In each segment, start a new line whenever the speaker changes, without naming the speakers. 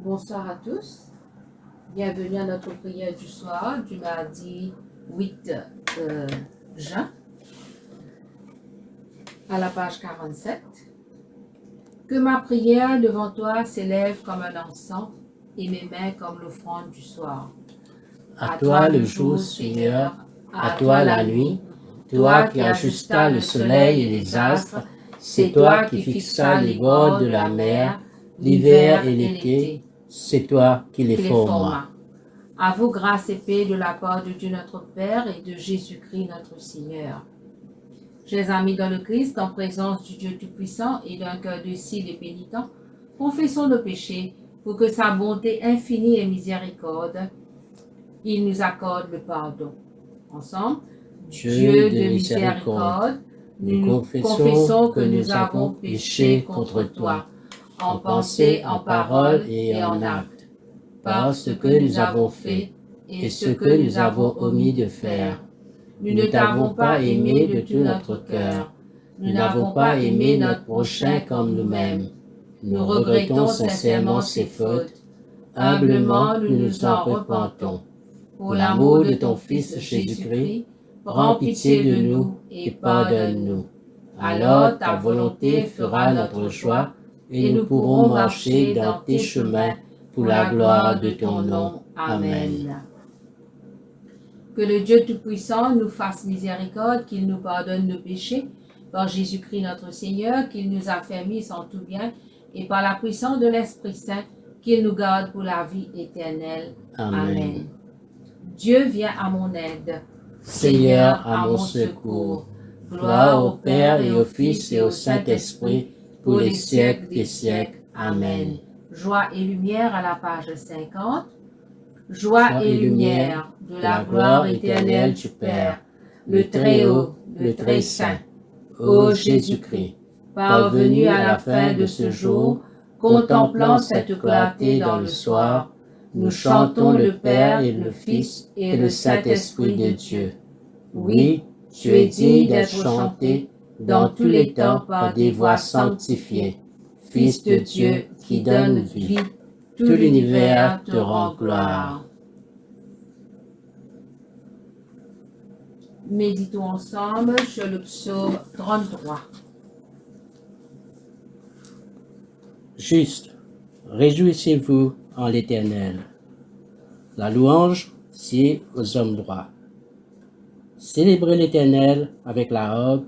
Bonsoir à tous. Bienvenue à notre prière du soir du mardi 8 juin à la page 47. Que ma prière devant toi s'élève comme un encens et mes mains comme l'offrande du soir.
À toi le jour, Seigneur, à toi la nuit, toi qui ajustas le soleil et les astres, c'est toi qui fixas les bords de la mer, l'hiver et l'été, c'est toi qui les formas.
À vous grâce et paix de la part de Dieu notre Père et de Jésus-Christ notre Seigneur. Chers amis dans le Christ, en présence du Dieu Tout-Puissant et d'un cœur docile et pénitent, confessons nos péchés pour que sa bonté infinie et miséricorde, il nous accorde le pardon. Ensemble, Dieu de miséricorde, nous confessons que nous avons péché contre toi, en pensée, en parole et en acte, par ce que nous avons fait et ce que nous avons omis de faire. Nous ne t'avons pas aimé de tout notre cœur. Nous n'avons pas aimé notre prochain comme nous-mêmes. Nous regrettons sincèrement ces fautes. Humblement, nous nous en repentons. Pour l'amour de ton Fils Jésus-Christ, prends pitié de nous et pardonne-nous. Alors ta volonté fera notre joie et nous pourrons marcher dans tes chemins pour la gloire de ton nom. Amen. Que le Dieu Tout-Puissant nous fasse miséricorde, qu'il nous pardonne nos péchés, par Jésus-Christ notre Seigneur, qu'il nous affermisse en tout bien, et par la puissance de l'Esprit Saint, qu'il nous garde pour la vie éternelle. Amen. Dieu vient à mon aide.
Seigneur, à mon secours. Gloire au Père et au Fils et au Saint-Esprit, pour les siècles des siècles. Amen.
Joie et lumière à la page 50. Joie et lumière de la gloire éternelle du Père, le Très-Haut, le Très-Saint. Ô Jésus-Christ, parvenu à la fin de ce jour, contemplant cette clarté dans le soir, nous chantons le Père et le Fils et le Saint-Esprit de Dieu. Oui, tu es digne d'être chanté dans tous les temps par des voix sanctifiées. Fils de Dieu qui donne vie, tout l'univers te rend gloire. Méditons ensemble sur le psaume 33.
Juste, réjouissez-vous en l'Éternel. La louange, c'est aux hommes droits. Célébrez l'Éternel avec la harpe,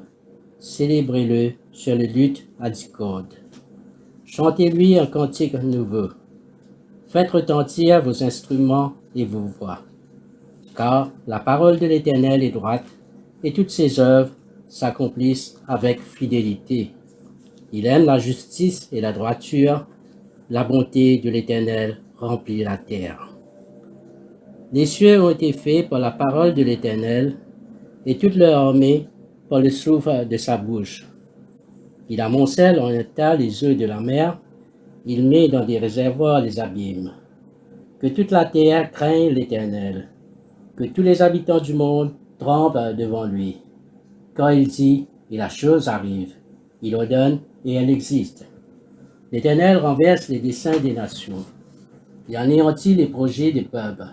célébrez-le sur le luth à 10 cordes. Chantez-lui un cantique nouveau. Faites retentir vos instruments et vos voix. Car la parole de l'Éternel est droite, et toutes ses œuvres s'accomplissent avec fidélité. Il aime la justice et la droiture, la bonté de l'Éternel remplit la terre. Les cieux ont été faits par la parole de l'Éternel, et toute leur armée par le souffle de sa bouche. Il amoncelle en un tas les eaux de la mer, il met dans des réservoirs les abîmes. Que toute la terre craigne l'Éternel, que tous les habitants du monde tremblent devant lui. Quand il dit, et la chose arrive, il ordonne, et elle existe. L'Éternel renverse les desseins des nations, il anéantit les projets des peuples.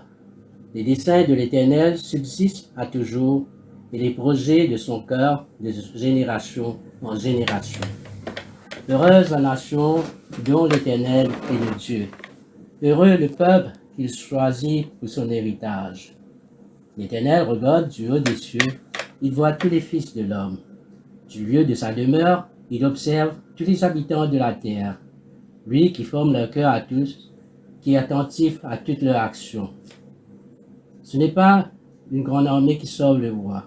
Les desseins de l'Éternel subsistent à toujours, et les projets de son cœur de génération en génération. Heureuse la nation dont l'Éternel est le Dieu. Heureux le peuple qu'il choisit pour son héritage. L'Éternel regarde du haut des cieux, il voit tous les fils de l'homme. Du lieu de sa demeure, il observe tous les habitants de la terre. Lui qui forme leur cœur à tous, qui est attentif à toutes leurs actions. Ce n'est pas une grande armée qui sauve le roi.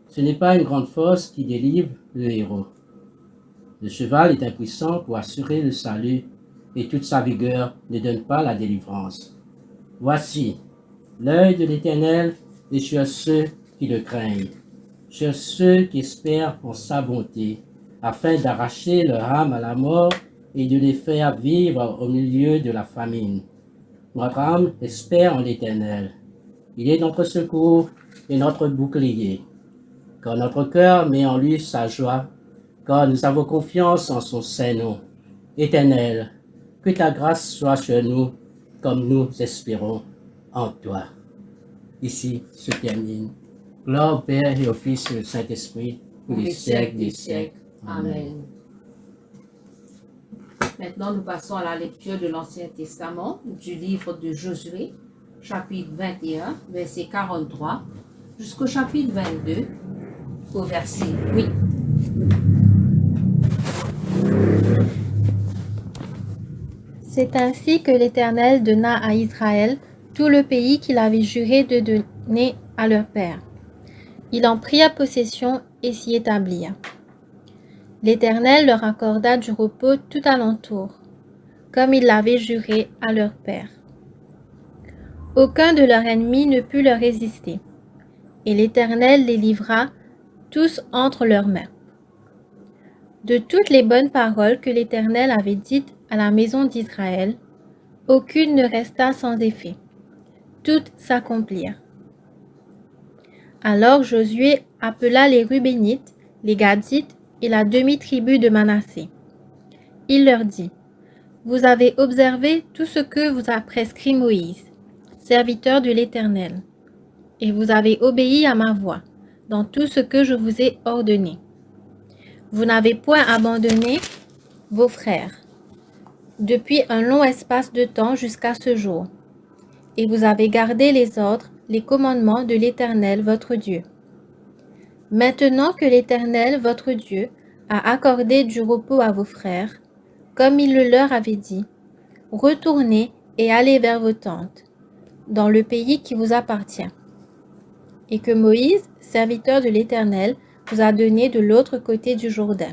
Ce n'est pas une grande force qui délivre le héros. Le cheval est impuissant pour assurer le salut, et toute sa vigueur ne donne pas la délivrance. Voici, l'œil de l'Éternel est sur ceux qui le craignent, sur ceux qui espèrent en sa bonté, afin d'arracher leur âme à la mort et de les faire vivre au milieu de la famine. Notre âme espère en l'Éternel. Il est notre secours et notre bouclier. Quand notre cœur met en lui sa joie, quand nous avons confiance en son Saint-Nom. Éternel, que ta grâce soit sur nous comme nous espérons en toi. Ici se termine. Gloire au Père et au Fils et au Saint-Esprit, pour les siècles des siècles. Amen.
Maintenant, nous passons à la lecture de l'Ancien Testament, du livre de Josué, chapitre 21, verset 43, jusqu'au chapitre 22, au verset 8.
C'est ainsi que l'Éternel donna à Israël tout le pays qu'il avait juré de donner à leur père. Il en pria possession et s'y établir. L'Éternel leur accorda du repos tout alentour, comme il l'avait juré à leur père. Aucun de leurs ennemis ne put leur résister, et l'Éternel les livra tous entre leurs mains. De toutes les bonnes paroles que l'Éternel avait dites à la maison d'Israël, aucune ne resta sans effet. Toutes s'accomplirent. Alors Josué appela les Rubénites, les Gadites et la demi-tribu de Manassé. Il leur dit, « Vous avez observé tout ce que vous a prescrit Moïse, serviteur de l'Éternel, et vous avez obéi à ma voix dans tout ce que je vous ai ordonné. Vous n'avez point abandonné vos frères depuis un long espace de temps jusqu'à ce jour, et vous avez gardé les ordres, les commandements de l'Éternel votre Dieu. Maintenant que l'Éternel votre Dieu a accordé du repos à vos frères, comme il le leur avait dit, retournez et allez vers vos tentes, dans le pays qui vous appartient, et que Moïse, serviteur de l'Éternel, vous a donné de l'autre côté du Jourdain.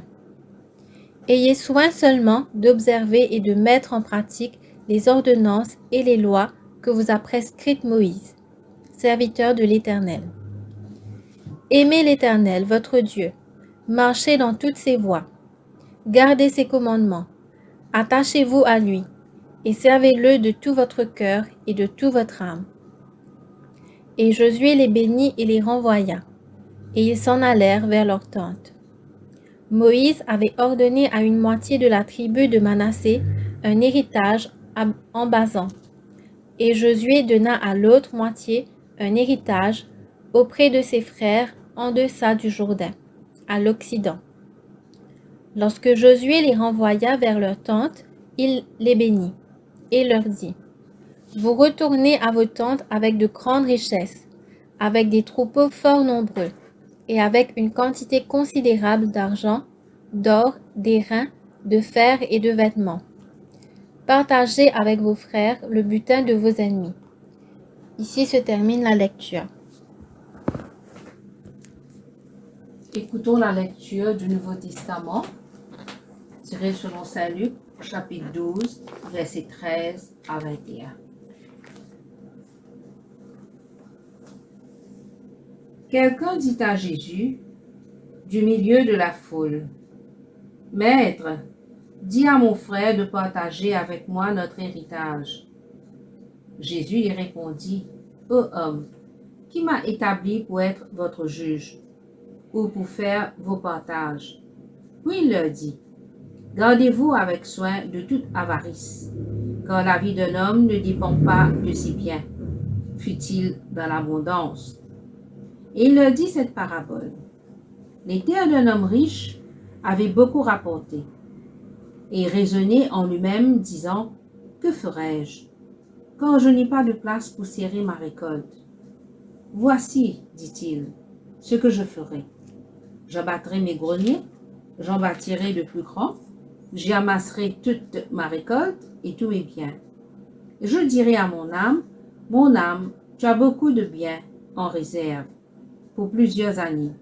Ayez soin seulement d'observer et de mettre en pratique les ordonnances et les lois que vous a prescrites Moïse, serviteur de l'Éternel. Aimez l'Éternel, votre Dieu, marchez dans toutes ses voies, gardez ses commandements, attachez-vous à lui, et servez-le de tout votre cœur et de toute votre âme. Et Josué les bénit et les renvoya, et ils s'en allèrent vers leur tente. Moïse avait ordonné à une moitié de la tribu de Manassé un héritage en Basan, et Josué donna à l'autre moitié un héritage auprès de ses frères en deçà du Jourdain, à l'Occident. Lorsque Josué les renvoya vers leur tente, il les bénit et leur dit, « Vous retournez à vos tentes avec de grandes richesses, avec des troupeaux fort nombreux, et avec une quantité considérable d'argent, d'or, d'airain, de fer et de vêtements. Partagez avec vos frères le butin de vos ennemis. » Ici se termine la lecture.
Écoutons la lecture du Nouveau Testament, tirée selon Saint Luc, chapitre 12, versets 13 à 21. Quelqu'un dit à Jésus, du milieu de la foule, « Maître, dis à mon frère de partager avec moi notre héritage. » Jésus lui répondit, « Ô homme, qui m'a établi pour être votre juge, ou pour faire vos partages? » Puis il leur dit, « Gardez-vous avec soin de toute avarice, car la vie d'un homme ne dépend pas de ses biens, fût-il dans l'abondance. » Et il leur dit cette parabole. Les terres d'un homme riche avaient beaucoup rapporté, et il raisonnait en lui-même, disant, « Que ferai-je, quand je n'ai pas de place pour serrer ma récolte? Voici, dit-il, ce que je ferai. J'abattrai mes greniers, j'en bâtirai de plus grands, j'y amasserai toute ma récolte et tous mes biens. Je dirai à mon âme, tu as beaucoup de biens en réserve pour plusieurs années.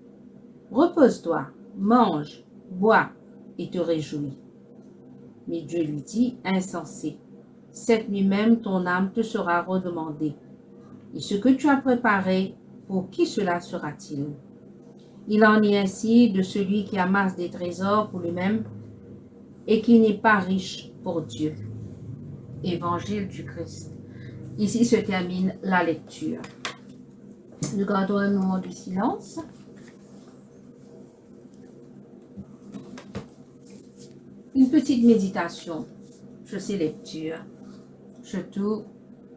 Repose-toi, mange, bois et te réjouis. » Mais Dieu lui dit, « Insensé, cette nuit même ton âme te sera redemandée. Et ce que tu as préparé, pour qui cela sera-t-il? Il en est ainsi de celui qui amasse des trésors pour lui-même et qui n'est pas riche pour Dieu. » Évangile du Christ. Ici se termine la lecture. Nous gardons un moment de silence. Une petite méditation sur ces lectures, surtout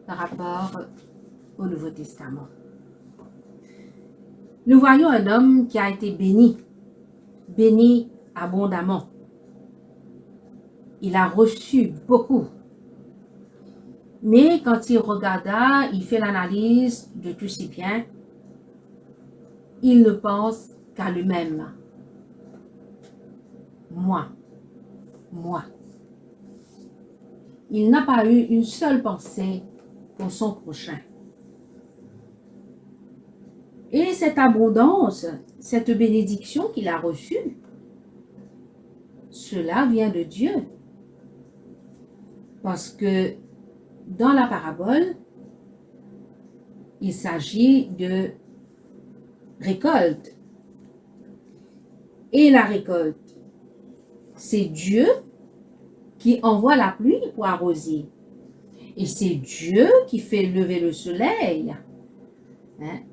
par rapport au Nouveau Testament. Nous voyons un homme qui a été béni abondamment. Il a reçu beaucoup. Mais quand il regarda, il fait l'analyse de tous ses biens, il ne pense qu'à lui-même. Moi. Il n'a pas eu une seule pensée pour son prochain. Et cette abondance, cette bénédiction qu'il a reçue, cela vient de Dieu. Parce que dans la parabole, il s'agit de récolte. Et la récolte, c'est Dieu qui envoie la pluie pour arroser. Et c'est Dieu qui fait lever le soleil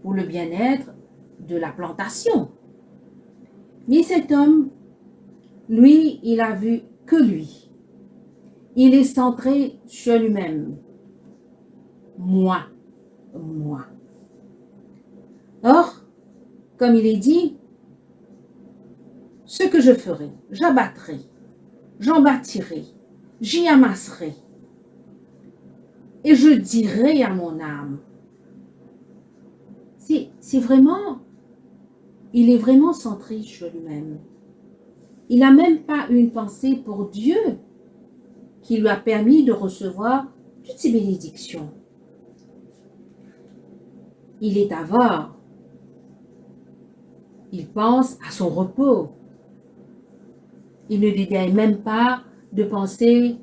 pour le bien-être de la plantation. Mais cet homme, lui, il a vu que lui. Il est centré sur lui-même. Moi. Or, comme il est dit, ce que je ferai, j'abattrai, j'en bâtirai, j'y amasserai. Et je dirai à mon âme. C'est vraiment, il est vraiment centré sur lui-même. Il n'a même pas une pensée pour Dieu qui lui a permis de recevoir toutes ces bénédictions. Il est avare. Il pense à son repos. Il ne dédaille même pas de penser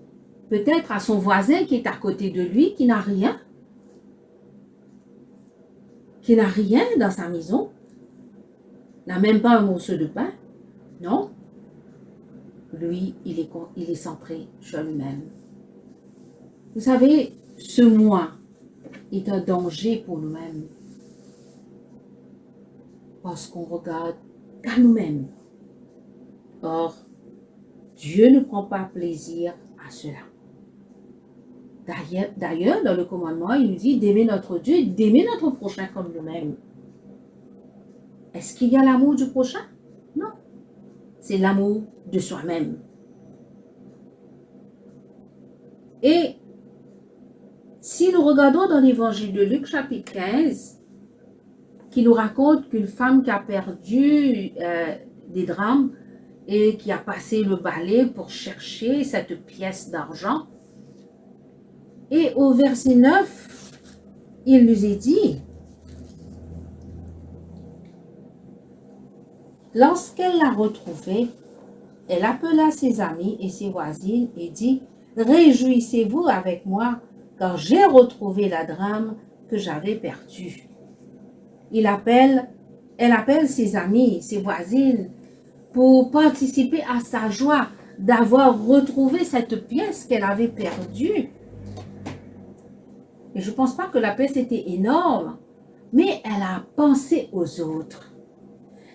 peut-être à son voisin qui est à côté de lui, qui n'a rien dans sa maison, n'a même pas un morceau de pain. Non. Lui, il est centré sur lui-même. Vous savez, ce moi est un danger pour nous-mêmes. Parce qu'on regarde qu'à nous-mêmes. Or, Dieu ne prend pas plaisir à cela. D'ailleurs, dans le commandement, il nous dit d'aimer notre Dieu, d'aimer notre prochain comme nous-mêmes. Est-ce qu'il y a l'amour du prochain? Non. C'est l'amour de soi-même. Et si nous regardons dans l'évangile de Luc chapitre 15, qui nous raconte qu'une femme qui a perdu des drachmes et qui a passé le balai pour chercher cette pièce d'argent, et au verset 9, il nous est dit, lorsqu'elle l'a retrouvée, elle appela ses amis et ses voisines et dit, réjouissez-vous avec moi, car j'ai retrouvé la drachme que j'avais perdue. Elle appelle ses amis, ses voisines, pour participer à sa joie d'avoir retrouvé cette pièce qu'elle avait perdue. Et je ne pense pas que la pièce était énorme, mais elle a pensé aux autres.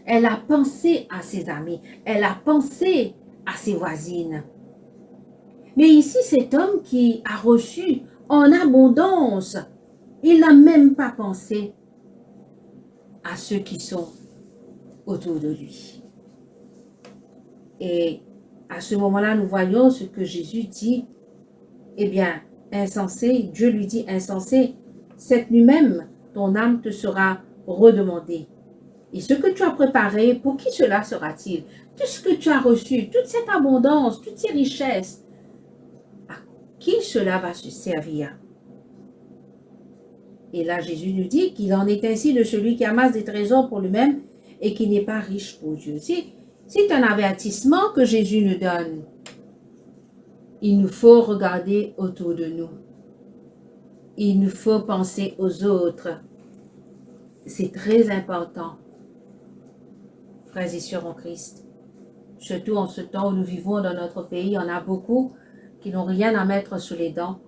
Elle a pensé à ses amis. Elle a pensé à ses voisines. Mais ici, cet homme qui a reçu en abondance, il n'a même pas pensé à ceux qui sont autour de lui. Et à ce moment-là, nous voyons ce que Jésus dit. Eh bien, insensé, Dieu lui dit, insensé, cette nuit même, ton âme te sera redemandée. Et ce que tu as préparé, pour qui cela sera-t-il? Tout ce que tu as reçu, toute cette abondance, toutes ces richesses, à qui cela va se servir? Et là, Jésus nous dit qu'il en est ainsi de celui qui amasse des trésors pour lui-même et qui n'est pas riche pour Dieu. C'est un avertissement que Jésus nous donne. Il nous faut regarder autour de nous. Il nous faut penser aux autres. C'est très important. Frères et sœurs en Christ. Surtout en ce temps où nous vivons dans notre pays, il y en a beaucoup qui n'ont rien à mettre sous les dents.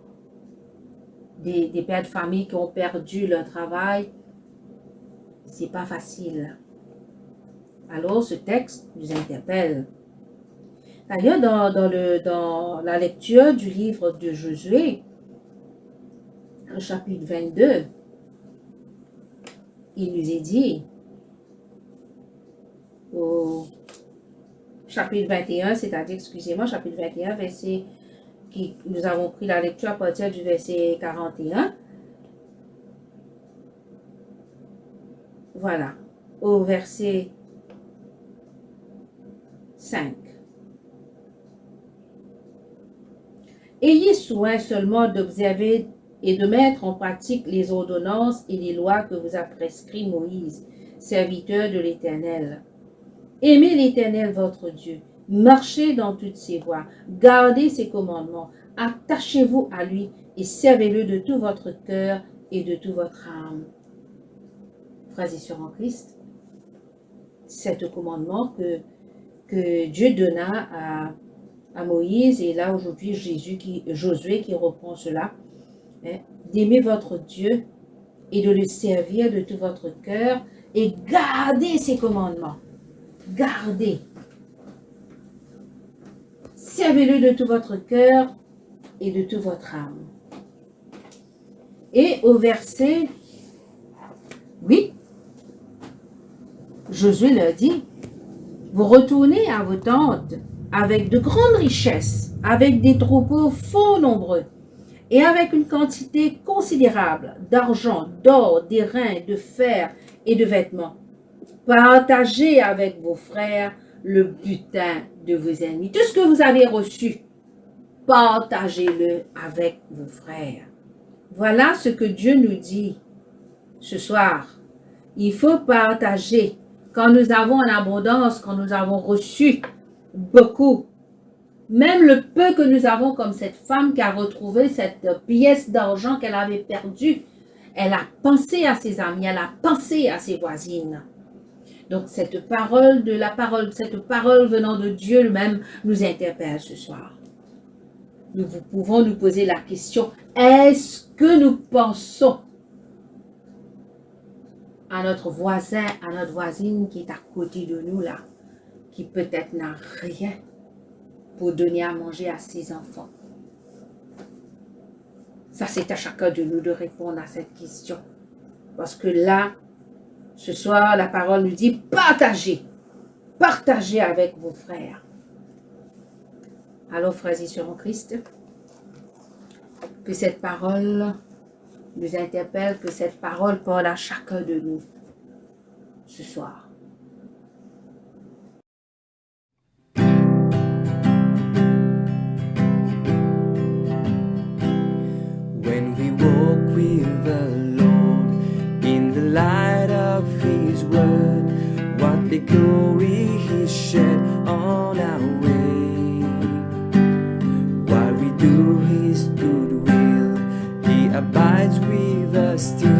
Des pères de famille qui ont perdu leur travail. C'est pas facile. Alors ce texte nous interpelle. D'ailleurs, dans la lecture du livre de Josué, au chapitre 22, il nous est dit, au chapitre 21, c'est-à-dire, excusez-moi, chapitre 21, verset qui nous avons pris la lecture à partir du verset 41. Voilà, au verset 5. Ayez soin seulement d'observer et de mettre en pratique les ordonnances et les lois que vous a prescrit Moïse, serviteur de l'Éternel. Aimez l'Éternel votre Dieu, marchez dans toutes ses voies, gardez ses commandements, attachez-vous à lui et servez-le de tout votre cœur et de toute votre âme. Frères et sœurs en Christ, c'est le commandement que Dieu donna à Moïse, et là aujourd'hui Josué qui reprend cela, hein, d'aimer votre Dieu et de le servir de tout votre cœur et garder ses commandements. Gardez. Servez-le de tout votre cœur et de toute votre âme. Et au verset 8, Josué leur dit, vous retournez à vos tentes avec de grandes richesses, avec des troupeaux fort nombreux, et avec une quantité considérable d'argent, d'or, d'airain, de fer et de vêtements. Partagez avec vos frères le butin de vos ennemis. Tout ce que vous avez reçu, partagez-le avec vos frères. Voilà ce que Dieu nous dit ce soir. Il faut partager. Quand nous avons en abondance, quand nous avons reçu beaucoup, même le peu que nous avons, comme cette femme qui a retrouvé cette pièce d'argent qu'elle avait perdue, elle a pensé à ses amis, elle a pensé à ses voisines. Donc cette parole venant de Dieu lui-même nous interpelle ce soir. Nous pouvons nous poser la question, est-ce que nous pensons à notre voisin, à notre voisine qui est à côté de nous là, qui peut-être n'a rien pour donner à manger à ses enfants? Ça, c'est à chacun de nous de répondre à cette question. Parce que là, ce soir, la parole nous dit, partagez. Partagez avec vos frères. Alors, frères et sœurs en Christ, que cette parole nous interpelle, que cette parole parle à chacun de nous ce soir.
When we walk with the Lord in the light of His word, what the glory He shed on our way. While we do His good will, He abides with us still,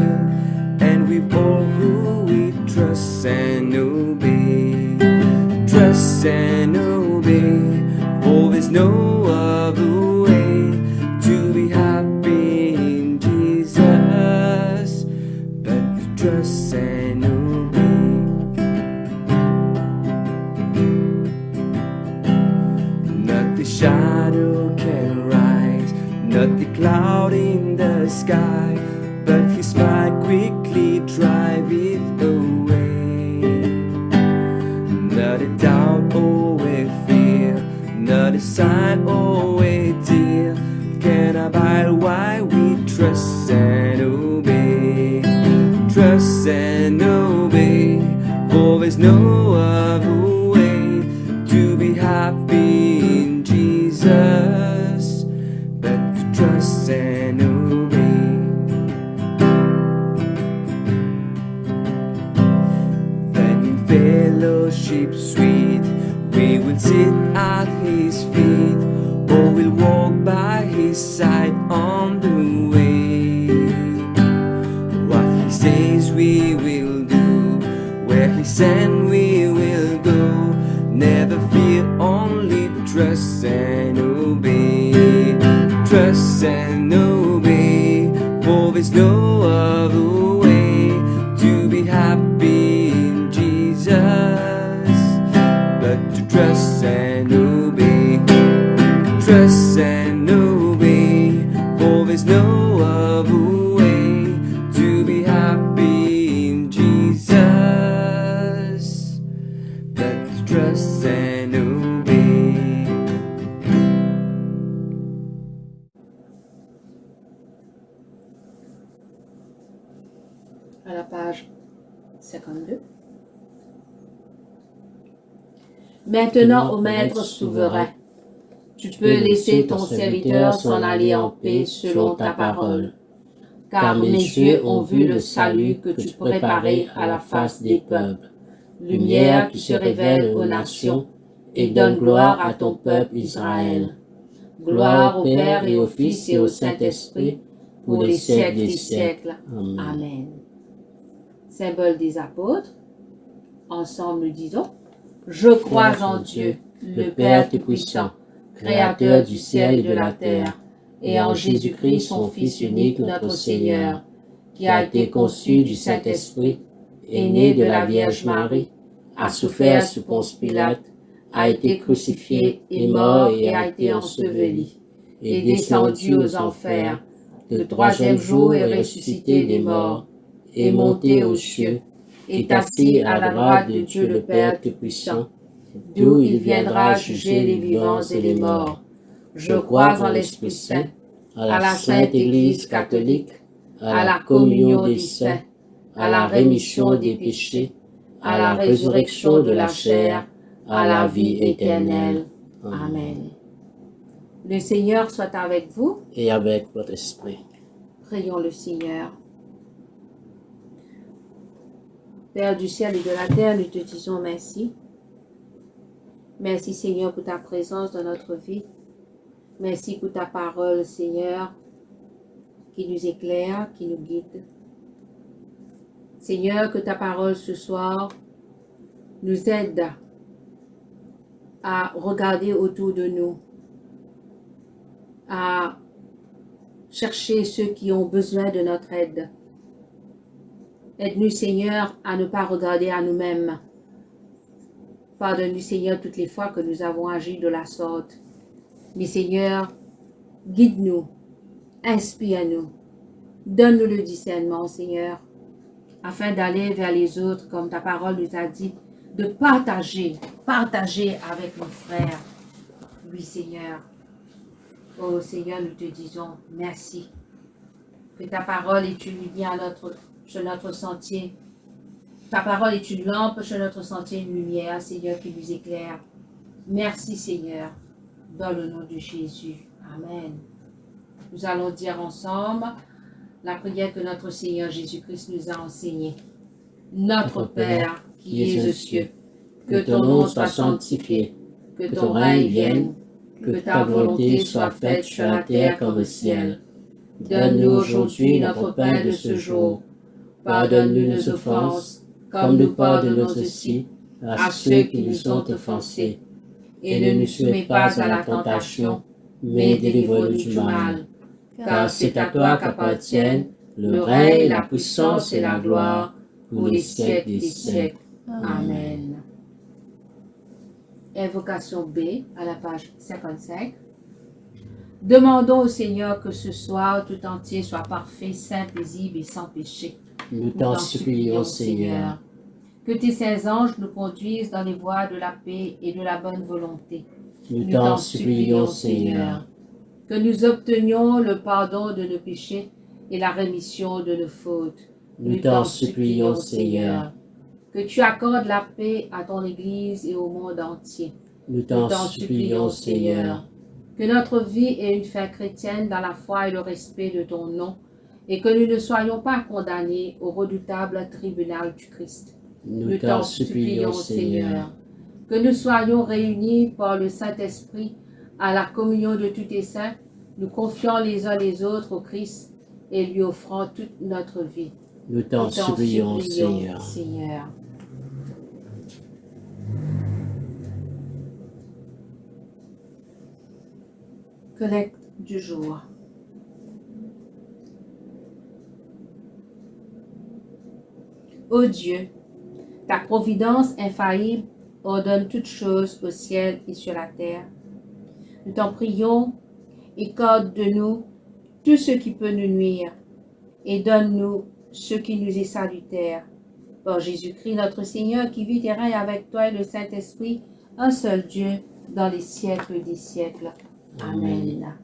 and with all who we trust and obey. Trust and obey, for there's no other way to be happy in Jesus but to trust and obey. Not the shadow can rise, not the cloud in the sky, but His smile quickly drive it away. Not a doubt or a fear, not a sign or a tear can abide while we trust and obey. Trust and obey, for there's no other way to be happy in Jesus but to trust and obey. Then in fellowship sweet we will sit at His feet, or we'll walk by His side on the way. What He says we will do, where He sends we will go. Never fear, only trust and obey. Trust and obey, for there's no other way to be happy in Jesus but to trust and obey. Trust and obey, for there's no other
52. Maintenant, ô Maître souverain, tu peux laisser ton serviteur s'en aller en paix selon ta parole. Car mes yeux ont vu le salut que tu préparais à la face des peuples, lumière qui se révèle aux nations et donne gloire à ton peuple Israël. Gloire au Père et au Fils et au Saint-Esprit, pour les siècles des siècles. Amen. Symbole des apôtres. Ensemble, nous disons, je crois en Dieu, le Père Tout-Puissant, Créateur du ciel et de la terre, et en Jésus-Christ, son Fils unique, notre Seigneur, qui a été conçu du Saint-Esprit, est né de la Vierge Marie, a souffert sous Ponce Pilate, a été crucifié, est mort et a été enseveli, est descendu aux enfers. Le troisième jour est ressuscité des morts, est monté aux cieux, est assis à la droite de Dieu le Père Tout-Puissant, d'où il viendra juger les vivants et les morts. Je crois en l'Esprit Saint, à la Sainte Église catholique, à la communion des saints, à la rémission des péchés, à la résurrection de la chair, à la vie éternelle. Amen. Le Seigneur soit avec vous.
Et avec votre esprit.
Prions le Seigneur. Père du ciel et de la terre, nous te disons merci. Merci Seigneur pour ta présence dans notre vie. Merci pour ta parole Seigneur qui nous éclaire, qui nous guide. Seigneur, que ta parole ce soir nous aide à regarder autour de nous, à chercher ceux qui ont besoin de notre aide. Aide-nous, Seigneur, à ne pas regarder à nous-mêmes. Pardonne-nous, Seigneur, toutes les fois que nous avons agi de la sorte. Mais, Seigneur, guide-nous, inspire-nous, donne-nous le discernement, Seigneur, afin d'aller vers les autres, comme ta parole nous a dit, de partager avec nos frères. Oui, Seigneur. Oh, Seigneur, nous te disons merci. Que ta parole est une lumière sur notre sentier. Ta parole est une lampe sur notre sentier, une lumière, Seigneur, qui nous éclaire. Merci, Seigneur, dans le nom de Jésus. Amen. Nous allons dire ensemble la prière que notre Seigneur Jésus-Christ nous a enseignée. Notre Père, qui es aux cieux, que ton nom soit sanctifié, que ton règne vienne, que ta volonté soit faite sur la terre comme au ciel. Donne-nous aujourd'hui notre pain de ce jour. Pardonne-nous nos offenses, comme nous pardonnons aussi à ceux qui nous ont offensés. Et ne nous soumets pas à la tentation, mais délivre-nous du mal. Car c'est à toi qu'appartiennent le règne, la puissance et la gloire pour les siècles des siècles. Amen. Invocation B à la page 55. Demandons au Seigneur que ce soir tout entier soit parfait, saint, paisible et sans péché.
Nous t'en supplions, Seigneur.
Que tes saints anges nous conduisent dans les voies de la paix et de la bonne volonté.
Nous t'en supplions, Seigneur.
Que nous obtenions le pardon de nos péchés et la rémission de nos fautes.
Nous t'en supplions, Seigneur.
Que tu accordes la paix à ton Église et au monde entier.
Nous t'en supplions, Seigneur.
Que notre vie ait une fin chrétienne dans la foi et le respect de ton nom, et que nous ne soyons pas condamnés au redoutable tribunal du Christ.
Nous t'en supplions, Seigneur.
Que nous soyons réunis par le Saint-Esprit à la communion de tous tes saints, nous confiant les uns les autres au Christ et lui offrant toute notre vie.
Nous t'en supplions, Seigneur.
Collecte du jour. Ô Dieu, ta providence infaillible ordonne toutes choses au ciel et sur la terre. Nous t'en prions, écarte de nous tout ce qui peut nous nuire et donne-nous ce qui nous est salutaire. Par Jésus-Christ notre Seigneur, qui vit et règne avec toi et le Saint-Esprit, un seul Dieu, dans les siècles des siècles. Amen.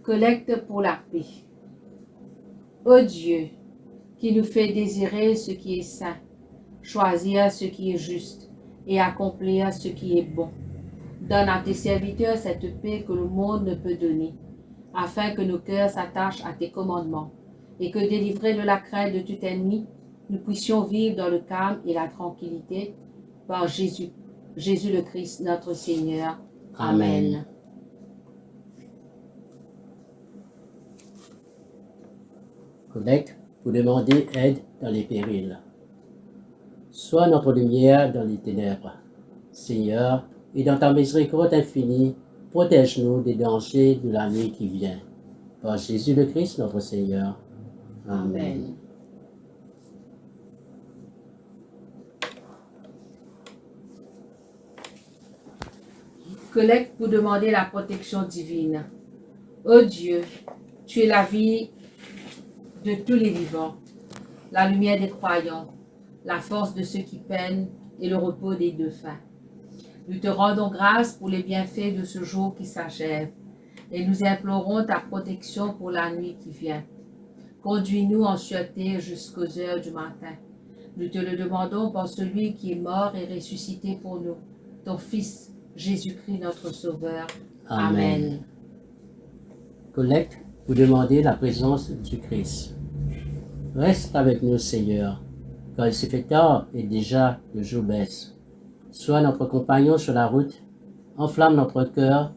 Collecte pour la paix. Ô Dieu, qui nous fait désirer ce qui est saint, choisir ce qui est juste et accomplir ce qui est bon. Donne à tes serviteurs cette paix que le monde ne peut donner, afin que nos cœurs s'attachent à tes commandements et que, délivrés de la crainte de tout ennemi, nous puissions vivre dans le calme et la tranquillité par Jésus le Christ, notre Seigneur. Amen.
Collecte pour demander aide dans les périls. Sois notre lumière dans les ténèbres. Seigneur, et dans ta miséricorde infinie, protège-nous des dangers de la nuit qui vient. Par Jésus le Christ, notre Seigneur. Amen.
Collecte pour demander la protection divine. Ô Dieu, tu es la vie de tous les vivants, la lumière des croyants, la force de ceux qui peinent et le repos des défunts. Nous te rendons grâce pour les bienfaits de ce jour qui s'achève et nous implorons ta protection pour la nuit qui vient. Conduis-nous en sûreté jusqu'aux heures du matin. Nous te le demandons par celui qui est mort et ressuscité pour nous, ton Fils, Jésus-Christ notre Sauveur. Amen.
Collecte pour demander la présence du Christ. Reste avec nous, Seigneur, car il se fait tard et déjà le jour baisse. Sois notre compagnon sur la route, enflamme notre cœur,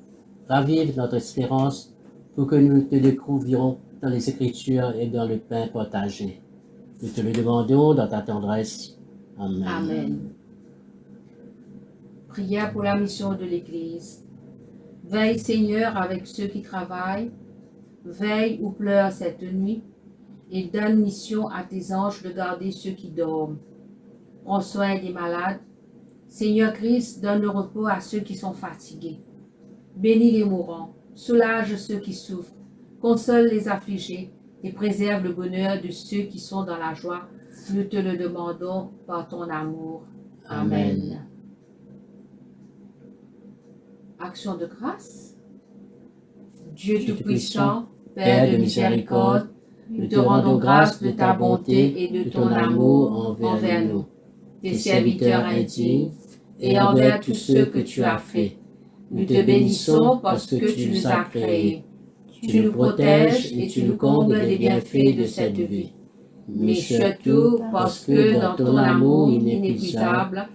ravive notre espérance pour que nous te découvrions dans les Écritures et dans le pain partagé. Nous te le demandons dans ta tendresse. Amen.
Amen. Prière pour la mission de l'Église. Veille, Seigneur, avec ceux qui travaillent. Veille ou pleure cette nuit et donne mission à tes anges de garder ceux qui dorment. Prends soin des malades. Seigneur Christ, donne le repos à ceux qui sont fatigués. Bénis les mourants, soulage ceux qui souffrent, console les affligés et préserve le bonheur de ceux qui sont dans la joie. Nous te le demandons par ton amour. Amen. Action de grâce. Dieu Tout-Puissant, Père de miséricorde, nous te rendons grâce de ta bonté et de ton amour envers nous, tes serviteurs indignes, et envers tous ceux que tu as faits. Nous te bénissons parce que tu nous as créés. Tu nous protèges et tu nous combles des bienfaits de cette vie. Mais surtout parce que dans ton amour inépuisable,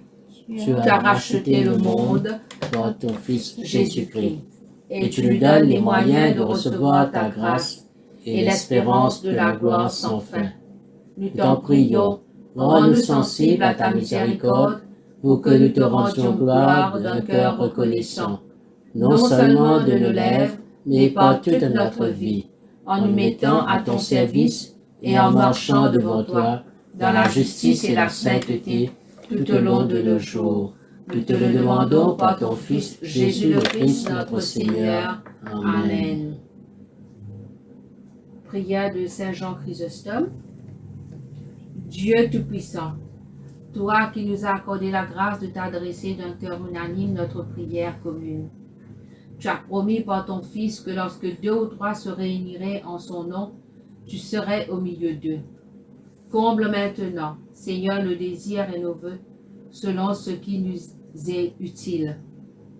tu as racheté le monde
par ton Fils
Jésus-Christ. Et tu nous donnes les moyens de recevoir ta grâce et l'espérance de la gloire sans fin. Nous t'en prions, rends-nous sensibles à ta miséricorde pour que nous te rendions gloire d'un cœur reconnaissant, non seulement de nos lèvres, mais par toute notre vie, en nous mettant à ton service et en marchant devant toi dans la justice et la sainteté tout au long de nos jours. Nous te le demandons par ton Fils Jésus le Christ notre Seigneur. Amen. Prière de Saint Jean Chrysostome. Dieu Tout-Puissant, toi qui nous as accordé la grâce de t'adresser d'un cœur unanime notre prière commune. Tu as promis par ton Fils que lorsque 2 ou 3 se réuniraient en son nom, tu serais au milieu d'eux. Comble maintenant, Seigneur, nos désirs et nos vœux, selon ce qui nous est utile.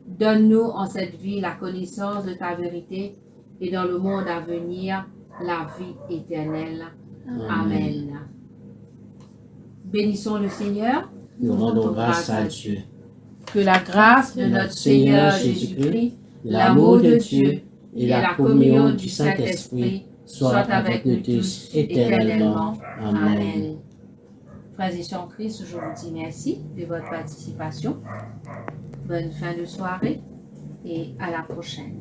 Donne-nous en cette vie la connaissance de ta vérité et dans le monde à venir, la vie éternelle. Amen. Bénissons le Seigneur.
Nous rendons grâce à Dieu.
Que la grâce de notre Seigneur Jésus-Christ, l'amour de Dieu et la communion du Saint-Esprit soient avec nous tous éternellement. Amen. Frères et sœurs en Christ, je vous dis merci de votre participation. Bonne fin de soirée et à la prochaine.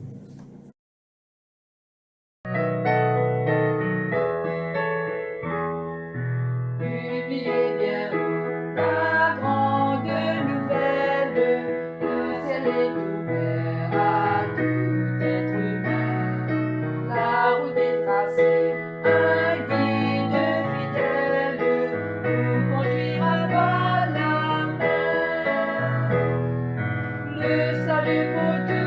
Publiez bien la grande nouvelle, le ciel est ouvert à tout être humain. La route est tracée, un guide fidèle nous conduira par la main. Le salut pour tous.